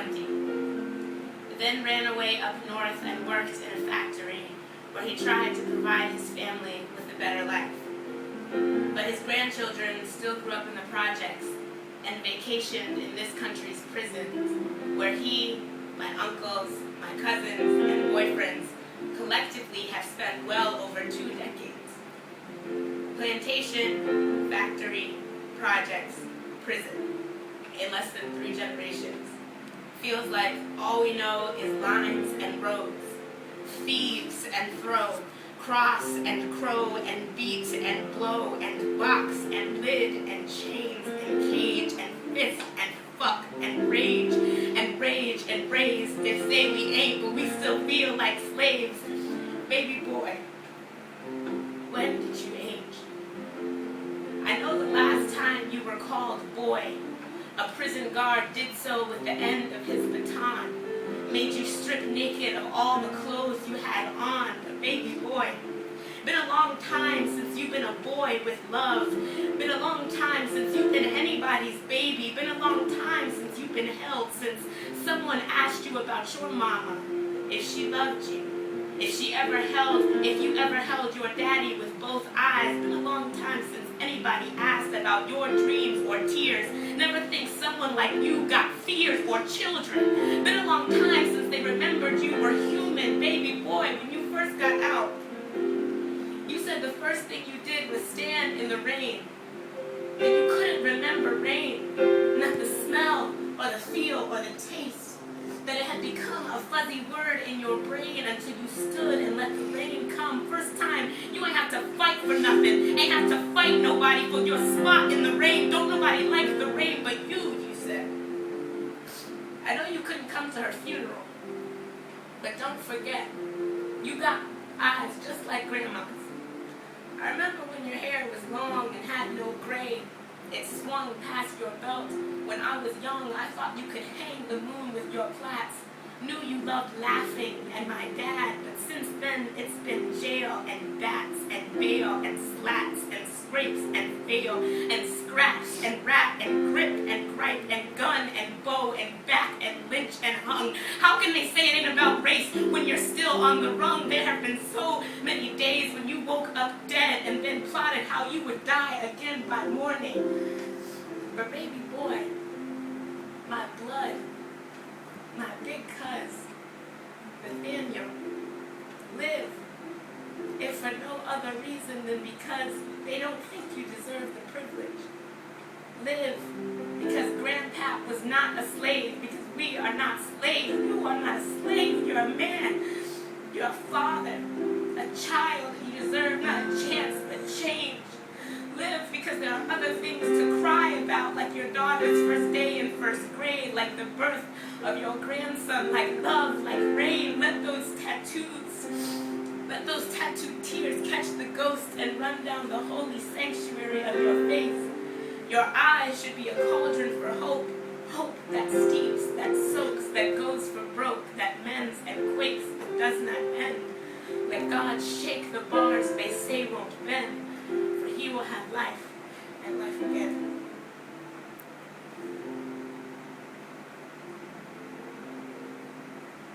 20. Then ran away up north and worked in a factory where he tried to provide his family with a better life. But his grandchildren still grew up in the projects and vacationed in this country's prisons, where he, my uncles, my cousins, and boyfriends collectively have spent well over 2 decades. Plantation, factory, projects, prison, in less than 3 generations. Feels like all we know is lines and roads, thieves and throw, cross and crow and beat and blow and box and lid and chains and cage and fist and fuck and rage and rage and raise. They say we ain't, but we still feel like slaves. Baby boy, when did you age? I know the last time you were called boy, a prison guard did so with the end of his baton, made you strip naked of all the clothes you had on, a baby boy. Been a long time since you've been a boy with love. Been a long time since you've been anybody's baby. Been a long time since you've been held, since someone asked you about your mama, if she loved you. If you ever held your daddy with both eyes. Been a long time since anybody asked about your dreams or tears. Never think someone like you got fears or children. Been a long time since they remembered you were human, baby boy, when you first got out. You said the first thing you did was stand in the rain. That you couldn't remember rain, not the smell or the feel or the taste. That it had become a fuzzy word in your brain until you stood and let the rain come. First time, you ain't have to fight for nothing. Ain't have to fight nobody for your spot in the rain. Don't nobody like the rain but you said. I know you couldn't come to her funeral, but don't forget, you got eyes just like grandma's. I remember when your hair was long and had no gray. It swung past your belt. When I was young, I thought you could hang the moon with your plaits. Knew you loved laughing and my dad, but since then it's been jail and bats and bail and slats and scrapes and fail and scratch and rap and grip and gripe and gun and bow and back and lynch and hung. How can they say it ain't about race when you're still on the rung? There have been so many days when you woke up dead and then plotted how you would die again by morning. But baby boy, my blood, my big cuz, Nathaniel, live, if for no other reason than because they don't think you deserve the privilege. Live, because Grandpap was not a slave, because we are not slaves. You are not a slave, you're a man, you're a father, a child. You deserve not a chance, but change. Live because there are other things to cry about, like your daughter's first day in first grade, like the birth of your grandson, like love, like rain. Let those tattooed tears catch the ghost and run down the holy sanctuary of your face. Your eyes should be a cauldron for hope, hope that steeps, that soaks, that goes for broke, that mends and quakes but does not end. Let God shake the bars they say won't bend. He will have life, and life again.